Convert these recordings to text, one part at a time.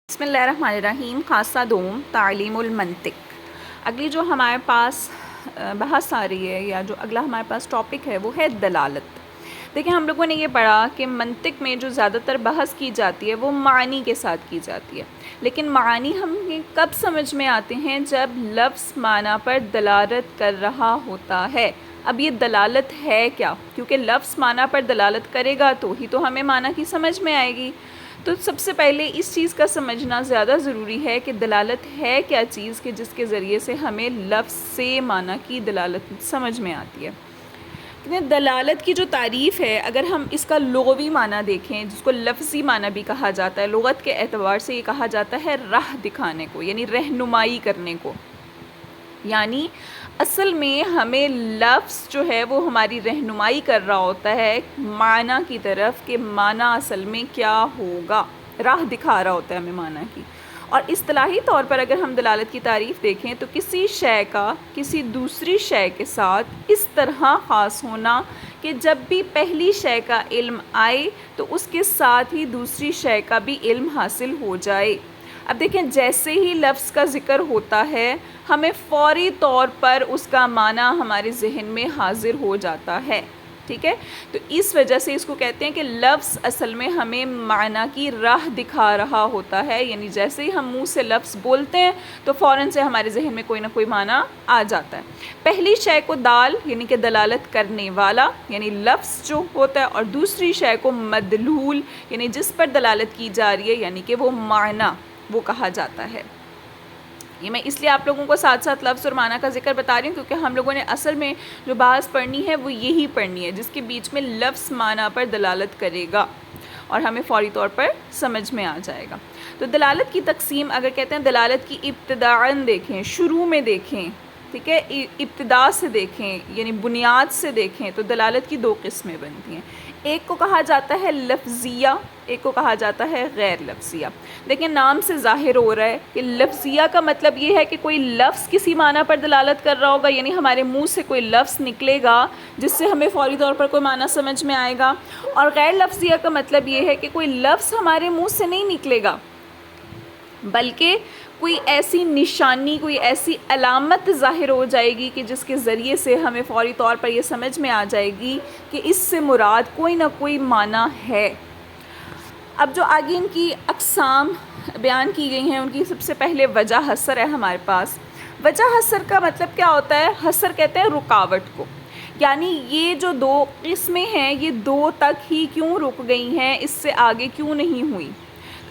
بسم اللہ الرحمن الرحیم. خاصہ دوم تعلیم المنطق. اگلی جو ہمارے پاس بحث آ رہی ہے یا جو اگلا ہمارے پاس ٹاپک ہے وہ ہے دلالت. دیکھیں ہم لوگوں نے یہ پڑھا کہ منطق میں جو زیادہ تر بحث کی جاتی ہے وہ معانی کے ساتھ کی جاتی ہے، لیکن معانی ہمیں کب سمجھ میں آتے ہیں؟ جب لفظ معنی پر دلالت کر رہا ہوتا ہے. اب یہ دلالت ہے کیا؟ کیونکہ لفظ معنی پر دلالت کرے گا تو ہی تو ہمیں معنی کی سمجھ میں آئے گی. تو سب سے پہلے اس چیز کا سمجھنا زیادہ ضروری ہے کہ دلالت ہے کیا چیز کہ جس کے ذریعے سے ہمیں لفظ سے معنی کی دلالت سمجھ میں آتی ہے. دلالت کی جو تعریف ہے، اگر ہم اس کا لغوی معنی دیکھیں جس کو لفظی معنی بھی کہا جاتا ہے، لغت کے اعتبار سے یہ کہا جاتا ہے راہ دکھانے کو، یعنی رہنمائی کرنے کو. یعنی اصل میں ہمیں لفظ جو ہے وہ ہماری رہنمائی کر رہا ہوتا ہے معنی کی طرف کہ معنی اصل میں کیا ہوگا، راہ دکھا رہا ہوتا ہے ہمیں معنی کی. اور اصطلاحی طور پر اگر ہم دلالت کی تعریف دیکھیں تو کسی شے کا کسی دوسری شے کے ساتھ اس طرح خاص ہونا کہ جب بھی پہلی شے کا علم آئے تو اس کے ساتھ ہی دوسری شے کا بھی علم حاصل ہو جائے. اب دیکھیں جیسے ہی لفظ کا ذکر ہوتا ہے ہمیں فوری طور پر اس کا معنی ہمارے ذہن میں حاضر ہو جاتا ہے. ٹھیک ہے، تو اس وجہ سے اس کو کہتے ہیں کہ لفظ اصل میں ہمیں معنی کی راہ دکھا رہا ہوتا ہے. یعنی جیسے ہی ہم منہ سے لفظ بولتے ہیں تو فوراً سے ہمارے ذہن میں کوئی نہ کوئی معنی آ جاتا ہے. پہلی شے کو دال یعنی کہ دلالت کرنے والا یعنی لفظ جو ہوتا ہے، اور دوسری شے کو مدلول یعنی جس پر دلالت کی جا رہی ہے یعنی کہ وہ معنی وہ کہا جاتا ہے. یہ میں اس لیے آپ لوگوں کو ساتھ ساتھ لفظ اور معنی کا ذکر بتا رہی ہوں کیونکہ ہم لوگوں نے اصل میں جو بحث پڑھنی ہے وہ یہی پڑھنی ہے جس کے بیچ میں لفظ معنی پر دلالت کرے گا اور ہمیں فوری طور پر سمجھ میں آ جائے گا. تو دلالت کی تقسیم اگر کہتے ہیں دلالت کی ابتداءً دیکھیں، شروع میں دیکھیں، ٹھیک ہے، ابتدا سے دیکھیں یعنی بنیاد سے دیکھیں تو دلالت کی دو قسمیں بنتی ہیں. ایک کو کہا جاتا ہے لفظیہ، ایک کو کہا جاتا ہے غیر لفظیہ. دیکھیں نام سے ظاہر ہو رہا ہے کہ لفظیہ کا مطلب یہ ہے کہ کوئی لفظ کسی معنی پر دلالت کر رہا ہوگا، یعنی ہمارے منہ سے کوئی لفظ نکلے گا جس سے ہمیں فوری طور پر کوئی معنی سمجھ میں آئے گا. اور غیر لفظیہ کا مطلب یہ ہے کہ کوئی لفظ ہمارے منہ سے نہیں نکلے گا بلکہ کوئی ایسی نشانی، کوئی ایسی علامت ظاہر ہو جائے گی کہ جس کے ذریعے سے ہمیں فوری طور پر یہ سمجھ میں آ جائے گی کہ اس سے مراد کوئی نہ کوئی معنی ہے. اب جو آگے ان کی اقسام بیان کی گئی ہیں ان کی سب سے پہلے وجہ حصر ہے ہمارے پاس. وجہ حصر کا مطلب کیا ہوتا ہے؟ حصر کہتے ہیں رکاوٹ کو، یعنی یہ جو دو قسمیں ہیں یہ دو تک ہی کیوں رک گئی ہیں، اس سے آگے کیوں نہیں ہوئی.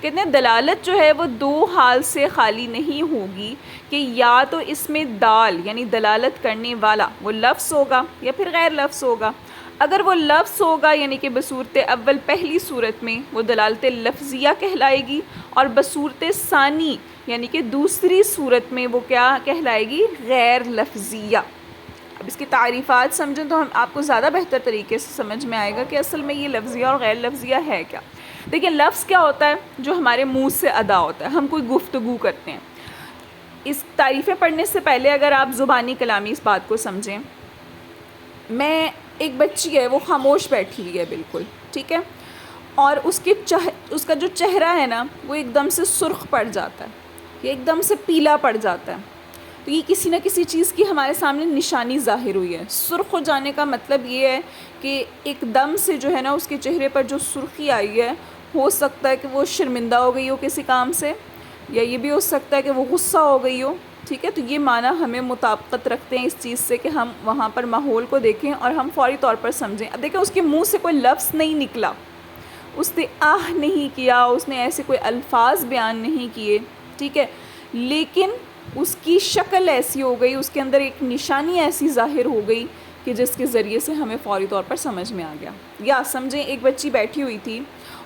کہتے ہیں دلالت جو ہے وہ دو حال سے خالی نہیں ہوگی کہ یا تو اس میں دال یعنی دلالت کرنے والا وہ لفظ ہوگا یا پھر غیر لفظ ہوگا. اگر وہ لفظ ہوگا یعنی کہ بصورت اول پہلی صورت میں وہ دلالت لفظیہ کہلائے گی، اور بصورت ثانی یعنی کہ دوسری صورت میں وہ کیا کہلائے گی؟ غیر لفظیہ. اب اس کی تعریفات سمجھیں تو ہم آپ کو زیادہ بہتر طریقے سے سمجھ میں آئے گا کہ اصل میں یہ لفظیہ اور غیر لفظیہ ہے کیا. دیکھیں لفظ کیا ہوتا ہے؟ جو ہمارے منہ سے ادا ہوتا ہے، ہم کوئی گفتگو کرتے ہیں. اس تعریفیں پڑھنے سے پہلے اگر آپ زبانی کلامی اس بات کو سمجھیں، میں ایک بچی ہے وہ خاموش بیٹھی ہوئی ہے بالکل، ٹھیک ہے، اور اس کا جو چہرہ ہے نا وہ ایک دم سے سرخ پڑ جاتا ہے، یہ ایک دم سے پیلا پڑ جاتا ہے. تو یہ کسی نہ کسی چیز کی ہمارے سامنے نشانی ظاہر ہوئی ہے. سرخ ہو جانے کا مطلب یہ ہے کہ ایک دم سے جو ہے نا اس کے چہرے پر جو سرخی آئی ہے، ہو سکتا ہے کہ وہ شرمندہ ہو گئی ہو کسی کام سے، یا یہ بھی ہو سکتا ہے کہ وہ غصہ ہو گئی ہو. ٹھیک ہے، تو یہ معنی ہمیں مطابقت رکھتے ہیں اس چیز سے کہ ہم وہاں پر ماحول کو دیکھیں اور ہم فوری طور پر سمجھیں. اب دیکھیں اس کے منہ سے کوئی لفظ نہیں نکلا، اس نے آہ نہیں کیا، اس نے ایسے کوئی الفاظ بیان نہیں کیے، ٹھیک ہے، لیکن اس کی شکل ایسی ہو گئی، اس کے اندر ایک نشانی ایسی ظاہر ہو گئی کہ جس کے ذریعے سے ہمیں فوری طور پر سمجھ میں آ گیا. یا سمجھیں ایک بچی بیٹھی ہوئی تھی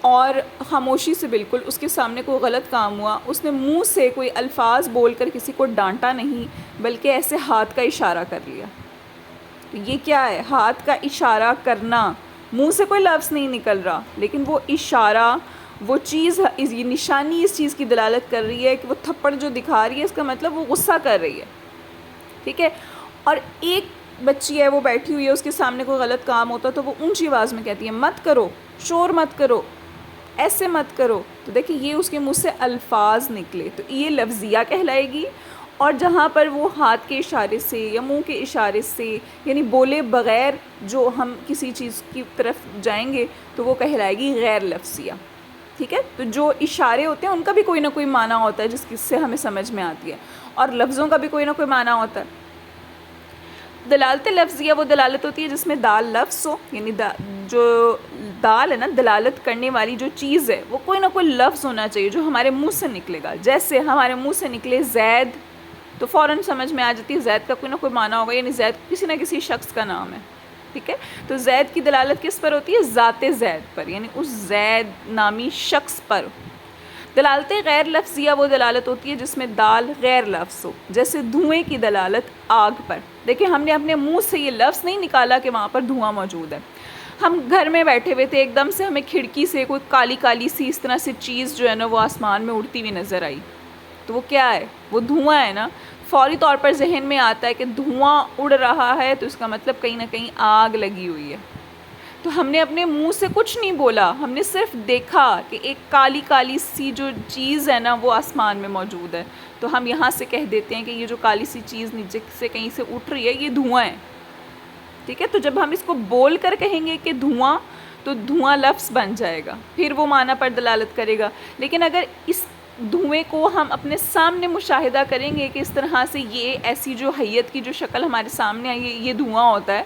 اور خاموشی سے بالکل اس کے سامنے کوئی غلط کام ہوا، اس نے منہ سے کوئی الفاظ بول کر کسی کو ڈانٹا نہیں بلکہ ایسے ہاتھ کا اشارہ کر لیا. تو یہ کیا ہے؟ ہاتھ کا اشارہ کرنا. منہ سے کوئی لفظ نہیں نکل رہا لیکن وہ اشارہ، وہ چیز، یہ نشانی اس چیز کی دلالت کر رہی ہے کہ وہ تھپڑ جو دکھا رہی ہے اس کا مطلب وہ غصہ کر رہی ہے. ٹھیک ہے، اور ایک بچی ہے وہ بیٹھی ہوئی ہے، اس کے سامنے کوئی غلط کام ہوتا تو وہ اونچی آواز میں کہتی ہے مت کرو، شور مت کرو. ایسے مت کرو، تو دیکھیں یہ اس کے منہ سے الفاظ نکلے تو یہ لفظیہ کہلائے گی، اور جہاں پر وہ ہاتھ کے اشارے سے یا منہ کے اشارے سے یعنی بولے بغیر جو ہم کسی چیز کی طرف جائیں گے تو وہ کہلائے گی غیر لفظیہ. ٹھیک ہے، تو جو اشارے ہوتے ہیں ان کا بھی کوئی نہ کوئی معنی ہوتا ہے جس سے ہمیں سمجھ میں آتی ہے، اور لفظوں کا بھی کوئی نہ کوئی معنی ہوتا ہے. دلالت لفظیہ وہ دلالت ہوتی ہے جس میں دال لفظ ہو، یعنی جو دال ہے نا، دلالت کرنے والی جو چیز ہے وہ کوئی نہ کوئی لفظ ہونا چاہیے جو ہمارے منہ سے نکلے گا. جیسے ہمارے منہ سے نکلے زید تو فوراً سمجھ میں آ جاتی ہے زید کا کوئی نہ کوئی معنی ہوگا، یعنی زید کسی نہ کسی شخص کا نام ہے. ٹھیک ہے، تو زید کی دلالت کس پر ہوتی ہے؟ ذات زید پر، یعنی اس زید نامی شخص پر. دلالت غیر لفظیہ وہ دلالت ہوتی ہے جس میں دال غیر لفظ ہو، جیسے دھوئیں کی دلالت آگ پر. دیکھیں ہم نے اپنے منہ سے یہ لفظ نہیں نکالا کہ وہاں پر دھواں موجود ہے. ہم گھر میں بیٹھے ہوئے تھے، ایک دم سے ہمیں کھڑکی سے کوئی کالی کالی سی اس طرح سے چیز جو ہے نا وہ آسمان میں اڑتی ہوئی نظر آئی، تو وہ کیا ہے؟ وہ دھواں ہے نا. فوری طور پر ذہن میں آتا ہے کہ دھواں اڑ رہا ہے تو اس کا مطلب کہیں نہ کہیں آگ لگی ہوئی ہے. تو ہم نے اپنے منہ سے کچھ نہیں بولا، ہم نے صرف دیکھا کہ ایک کالی کالی سی جو چیز ہے نا وہ آسمان میں موجود ہے، تو ہم یہاں سے کہہ دیتے ہیں کہ یہ جو کالی سی چیز نیچے سے کہیں سے اٹھ رہی ہے یہ دھواں ہے. ٹھیک ہے، تو جب ہم اس کو بول کر کہیں گے کہ دھواں تو دھواں لفظ بن جائے گا، پھر وہ معنی پر دلالت کرے گا. لیکن اگر اس دھوئیں کو ہم اپنے سامنے مشاہدہ کریں گے کہ اس طرح سے یہ ایسی جو حیت کی جو شکل ہمارے سامنے آئی ہے یہ دھواں ہوتا ہے،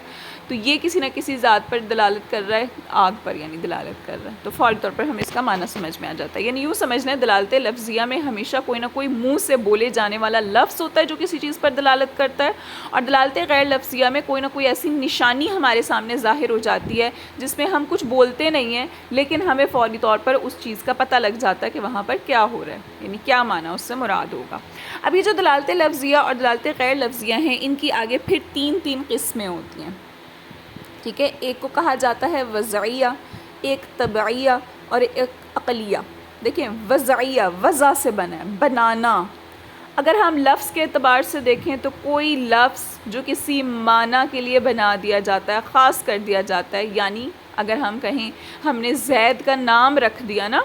تو یہ کسی نہ کسی ذات پر دلالت کر رہا ہے، آگ پر یعنی دلالت کر رہا ہے. تو فوری طور پر ہمیں اس کا معنی سمجھ میں آ جاتا ہے. یعنی یوں سمجھنا ہے دلالت لفظیہ میں ہمیشہ کوئی نہ کوئی منہ سے بولے جانے والا لفظ ہوتا ہے جو کسی چیز پر دلالت کرتا ہے، اور دلالت غیر لفظیہ میں کوئی نہ کوئی ایسی نشانی ہمارے سامنے ظاہر ہو جاتی ہے جس میں ہم کچھ بولتے نہیں ہیں لیکن ہمیں فوری طور پر اس چیز کا پتہ لگ جاتا ہے کہ وہاں پر کیا ہو رہا ہے، یعنی کیا معنی اس سے مراد ہوگا. اب یہ جو دلالت لفظیہ اور دلالت غیر لفظیہ ہیں ان کی آگے پھر تین قسمیں ہوتی ہیں. ٹھیک ہے، ایک کو کہا جاتا ہے وضعیہ، ایک طبعیہ اور ایک عقلیہ. دیکھیں وضعیہ وضع سے بنا ہے، بنانا. اگر ہم لفظ کے اعتبار سے دیکھیں تو کوئی لفظ جو کسی معنی کے لیے بنا دیا جاتا ہے، خاص کر دیا جاتا ہے، یعنی اگر ہم کہیں ہم نے زید کا نام رکھ دیا نا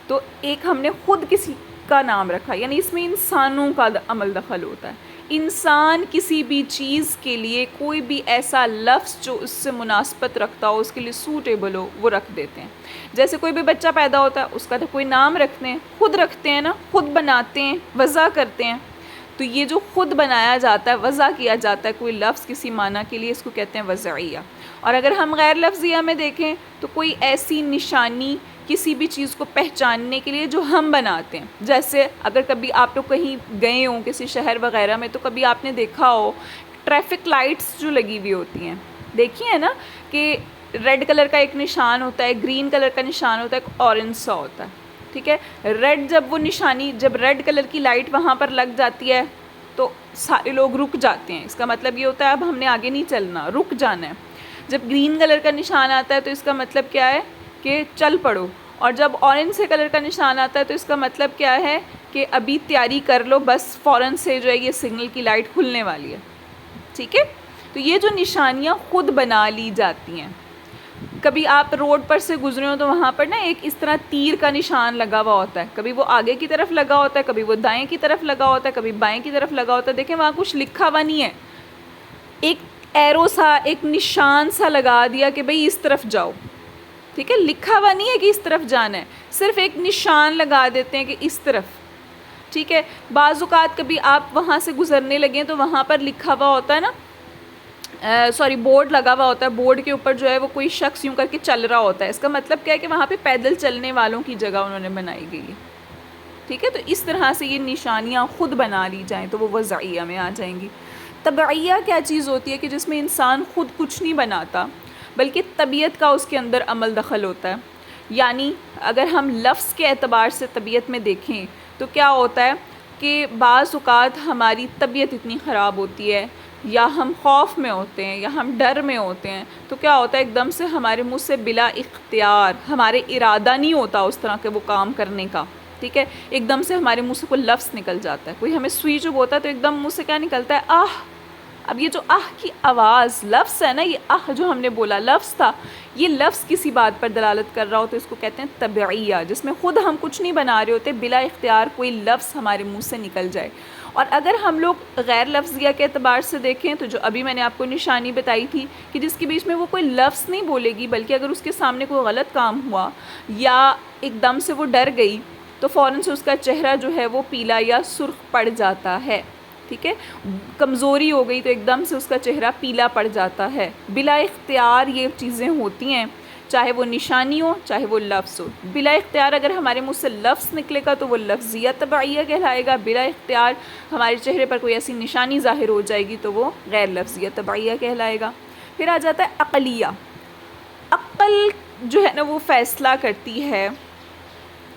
تو ایک ہم نے خود کسی کا نام رکھا، یعنی اس میں انسانوں کا عمل دخل ہوتا ہے. انسان کسی بھی چیز کے لیے کوئی بھی ایسا لفظ جو اس سے مناسبت رکھتا ہو، اس کے لیے سوٹیبل ہو، وہ رکھ دیتے ہیں. جیسے کوئی بھی بچہ پیدا ہوتا ہے اس کا تو کوئی نام رکھتے ہیں، خود رکھتے ہیں نا، خود بناتے ہیں، وضع کرتے ہیں. تو یہ جو خود بنایا جاتا ہے، وضع کیا جاتا ہے کوئی لفظ کسی معنی کے لیے، اس کو کہتے ہیں وضعیہ. اور اگر ہم غیر لفظیہ میں دیکھیں تو کوئی ایسی نشانی کسی بھی چیز کو پہچاننے کے لیے جو ہم بناتے ہیں. جیسے اگر کبھی آپ لوگ کہیں گئے ہوں کسی شہر وغیرہ میں تو کبھی آپ نے دیکھا ہو ٹریفک لائٹس جو لگی ہوئی ہوتی ہیں، دیکھی ہے نا کہ ریڈ کلر کا ایک نشان ہوتا ہے، گرین کلر کا نشان ہوتا ہے، ایک اورنج سا ہوتا ہے. ٹھیک ہے، ریڈ جب وہ نشانی جب ریڈ کلر کی لائٹ وہاں پر لگ جاتی ہے تو سارے لوگ رک جاتے ہیں. اس کا مطلب یہ ہوتا ہے اب ہم نے آگے نہیں چلنا، رک جانا ہے. جب گرین کلر کا نشان آتا ہے تو اس کا مطلب کیا ہے کہ چل پڑو. اور جب اورنج سے کلر کا نشان آتا ہے تو اس کا مطلب کیا ہے کہ ابھی تیاری کر لو، بس فوراً سے جو ہے یہ سگنل کی لائٹ کھلنے والی ہے. ٹھیک ہے، تو یہ جو نشانیاں خود بنا لی جاتی ہیں. کبھی آپ روڈ پر سے گزرے ہو تو وہاں پر نا ایک اس طرح تیر کا نشان لگا ہوا ہوتا ہے، کبھی وہ آگے کی طرف لگا ہوتا ہے، کبھی وہ دائیں کی طرف لگا ہوتا ہے، کبھی بائیں کی طرف لگا ہوتا ہے. دیکھیں وہاں کچھ لکھا ہوا نہیں ہے، ایک ایرو سا، ایک نشان سا لگا دیا کہ بھئی اس طرف جاؤ. ٹھیک ہے، لکھا ہوا نہیں ہے کہ اس طرف جانا ہے، صرف ایک نشان لگا دیتے ہیں کہ اس طرف. ٹھیک ہے، بعض اوقات کبھی آپ وہاں سے گزرنے لگیں تو وہاں پر لکھا ہوا ہوتا ہے نا، بورڈ لگا ہوا ہوتا ہے، بورڈ کے اوپر جو ہے وہ کوئی شخص یوں کر کے چل رہا ہوتا ہے. اس کا مطلب کیا ہے کہ وہاں پہ پیدل چلنے والوں کی جگہ انہوں نے بنائی گئی ہے. ٹھیک ہے، تو اس طرح سے یہ نشانیاں خود بنا لی جائیں تو وہ وضعیہ میں آ جائیں گی. طبعیہ کیا چیز ہوتی ہے کہ جس میں انسان خود کچھ نہیں بناتا بلکہ طبیعت کا اس کے اندر عمل دخل ہوتا ہے. یعنی اگر ہم لفظ کے اعتبار سے طبیعت میں دیکھیں تو کیا ہوتا ہے کہ بعض اوقات ہماری طبیعت اتنی خراب ہوتی ہے یا ہم خوف میں ہوتے ہیں یا ہم ڈر میں ہوتے ہیں تو کیا ہوتا ہے ایک دم سے ہمارے منہ سے بلا اختیار، ہمارے ارادہ نہیں ہوتا اس طرح کے وہ کام کرنے کا. ٹھیک ہے، ایک دم سے ہمارے منہ سے کوئی لفظ نکل جاتا ہے، کوئی ہمیں سوئی چبھ ہوتا ہے تو ایک دم منہ سے کیا نکلتا ہے؟ اب یہ جو کی آواز لفظ ہے نا، یہ جو ہم نے بولا لفظ تھا، یہ لفظ کسی بات پر دلالت کر رہا ہو تو اس کو کہتے ہیں طبعیہ، جس میں خود ہم کچھ نہیں بنا رہے ہوتے، بلا اختیار کوئی لفظ ہمارے منہ سے نکل جائے۔ اور اگر ہم لوگ غیر لفظیہ کے اعتبار سے دیکھیں تو جو ابھی میں نے آپ کو نشانی بتائی تھی کہ جس کے بیچ میں وہ کوئی لفظ نہیں بولے گی، بلکہ اگر اس کے سامنے کوئی غلط کام ہوا یا ایک دم سے وہ ڈر گئی تو فوراً سے اس کا چہرہ جو ہے وہ پیلا یا سرخ پڑ جاتا ہے، ٹھیک ہے، کمزوری ہو گئی تو ایک دم سے اس کا چہرہ پیلا پڑ جاتا ہے۔ بلا اختیار یہ چیزیں ہوتی ہیں، چاہے وہ نشانی ہو چاہے وہ لفظ ہو۔ بلا اختیار اگر ہمارے منہ سے لفظ نکلے گا تو وہ لفظیہ طبعیہ کہلائے گا، بلا اختیار ہمارے چہرے پر کوئی ایسی نشانی ظاہر ہو جائے گی تو وہ غیر لفظیہ طبعیہ کہلائے گا۔ پھر آ جاتا ہے عقلیہ۔ عقل جو ہے نا وہ فیصلہ کرتی ہے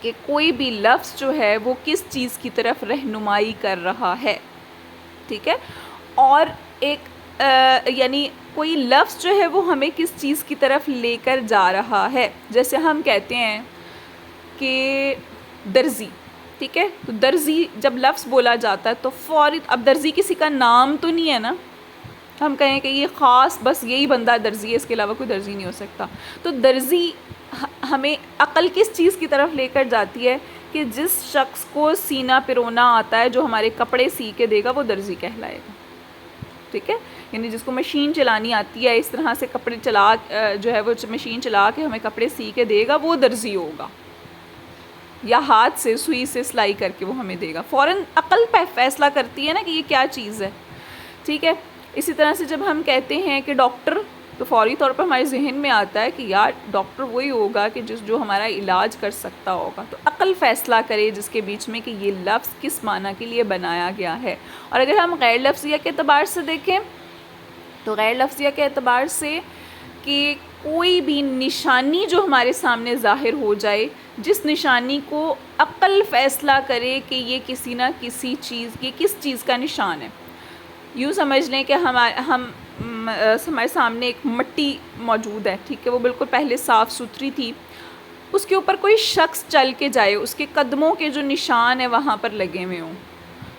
کہ کوئی بھی لفظ جو ہے وہ کس چیز کی طرف رہنمائی کر رہا ہے، ٹھیک ہے، اور ایک یعنی کوئی لفظ جو ہے وہ ہمیں کس چیز کی طرف لے کر جا رہا ہے۔ جیسے ہم کہتے ہیں کہ درزی، ٹھیک ہے، تو درزی جب لفظ بولا جاتا ہے تو فوری، اب درزی کسی کا نام تو نہیں ہے نا، ہم کہیں کہ یہ خاص بس یہی بندہ درزی ہے، اس کے علاوہ کوئی درزی نہیں ہو سکتا۔ تو درزی ہمیں عقل کس چیز کی طرف لے کر جاتی ہے کہ جس شخص کو سینہ پرونا آتا ہے، جو ہمارے کپڑے سی کے دے گا، وہ درزی کہلائے گا، ٹھیک ہے، یعنی جس کو مشین چلانی آتی ہے، اس طرح سے کپڑے چلا جو ہے وہ مشین چلا کے ہمیں کپڑے سی کے دے گا، وہ درزی ہوگا، یا ہاتھ سے سوئی سے سلائی کر کے وہ ہمیں دے گا۔ فوراً عقل پہ فیصلہ کرتی ہے نا کہ یہ کیا چیز ہے، ٹھیک ہے۔ اسی طرح سے جب ہم کہتے ہیں کہ ڈاکٹر، تو فوری طور پر ہمارے ذہن میں آتا ہے کہ یار ڈاکٹر وہی ہوگا کہ جو ہمارا علاج کر سکتا ہوگا۔ تو عقل فیصلہ کرے جس کے بیچ میں کہ یہ لفظ کس معنی کے لیے بنایا گیا ہے۔ اور اگر ہم غیر لفظیہ کے اعتبار سے دیکھیں تو غیر لفظیہ کے اعتبار سے کہ کوئی بھی نشانی جو ہمارے سامنے ظاہر ہو جائے، جس نشانی کو عقل فیصلہ کرے کہ یہ کسی نہ کسی چیز، یہ کس چیز کا نشان ہے۔ یوں سمجھ لیں کہ ہمارے سامنے ایک مٹی موجود ہے، ٹھیک ہے، وہ بالکل پہلے صاف ستھری تھی، اس کے اوپر کوئی شخص چل کے جائے، اس کے قدموں کے جو نشان ہیں وہاں پر لگے ہوئے ہوں،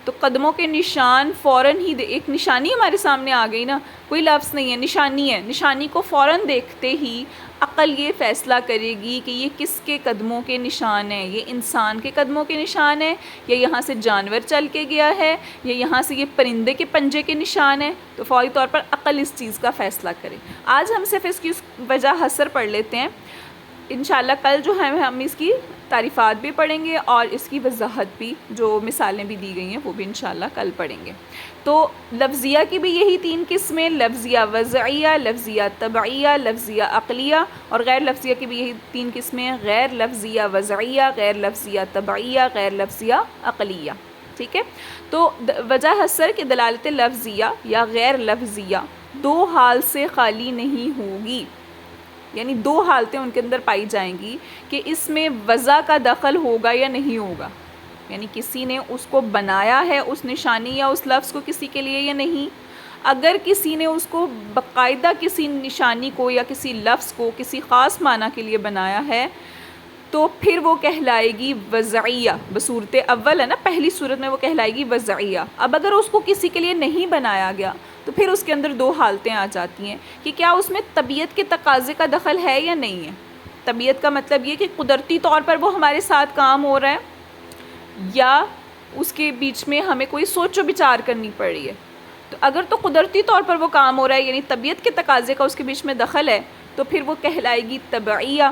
تو قدموں کے نشان فوراً ہی ایک نشانی ہمارے سامنے آ گئی نا، کوئی لفظ نہیں ہے، نشانی ہے، نشانی کو فوراً دیکھتے ہی عقل یہ فیصلہ کرے گی کہ یہ کس کے قدموں کے نشان ہیں، یہ انسان کے قدموں کے نشان ہیں، یا یہاں سے جانور چل کے گیا ہے، یا یہاں سے یہ پرندے کے پنجے کے نشان ہیں، تو فوری طور پر عقل اس چیز کا فیصلہ کرے۔ آج ہم صرف اس کی وجہ حسر پڑھ لیتے ہیں، انشاءاللہ کل جو ہے ہم اس کی تعریفات بھی پڑھیں گے اور اس کی وضاحت بھی، جو مثالیں بھی دی گئی ہیں وہ بھی انشاءاللہ کل پڑھیں گے۔ تو لفظیہ کی بھی یہی تین قسمیں، لفظیہ وضعیہ، لفظیہ طبعیہ، لفظیہ عقلیہ، اور غیر لفظیہ کی بھی یہی تین قسمیں ہیں، غیر لفظیہ وضعیہ، غیر لفظیہ طبعیہ، غیر لفظیہ عقلیہ، ٹھیک ہے۔ تو وجہ حسر کی دلالت لفظیہ یا غیر لفظیہ دو حال سے خالی نہیں ہوگی، یعنی دو حالتیں ان کے اندر پائی جائیں گی کہ اس میں وضع کا دخل ہوگا یا نہیں ہوگا، یعنی کسی نے اس کو بنایا ہے، اس نشانی یا اس لفظ کو کسی کے لیے یا نہیں۔ اگر کسی نے اس کو باقاعدہ کسی نشانی کو یا کسی لفظ کو کسی خاص معنی کے لیے بنایا ہے تو پھر وہ کہلائے گی وضعیہ، بصورت اول ہے نا، پہلی صورت میں وہ کہلائے گی وضعیہ۔ اب اگر اس کو کسی کے لیے نہیں بنایا گیا تو پھر اس کے اندر دو حالتیں آ جاتی ہیں کہ کیا اس میں طبیعت کے تقاضے کا دخل ہے یا نہیں ہے۔ طبیعت کا مطلب یہ کہ قدرتی طور پر وہ ہمارے ساتھ کام ہو رہا ہے، یا اس کے بیچ میں ہمیں کوئی سوچ و بچار کرنی پڑ رہی ہے۔ تو اگر تو قدرتی طور پر وہ کام ہو رہا ہے، یعنی طبیعت کے تقاضے کا اس کے بیچ میں دخل ہے، تو پھر وہ کہلائے گی طبعیہ۔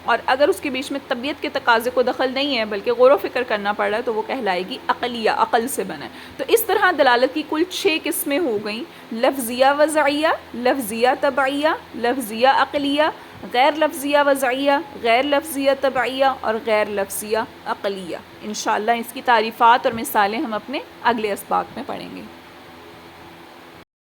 اور اگر اس کے بیچ میں طبیعت کے تقاضے کو دخل نہیں ہے بلکہ غور و فکر کرنا پڑ رہا ہے تو وہ کہلائے گی عقلیہ، عقل سے بنا ہے۔ تو اس طرح دلالت کی کل 6 قسمیں ہو گئیں، لفظیہ وضعیہ، لفظیہ طبعیہ، لفظیہ عقلیہ، غیر لفظیہ وضعیہ، غیر لفظیہ طبعیہ اور غیر لفظیہ عقلیہ۔ انشاءاللہ اس کی تعریفات اور مثالیں ہم اپنے اگلے اسباق میں پڑھیں گے۔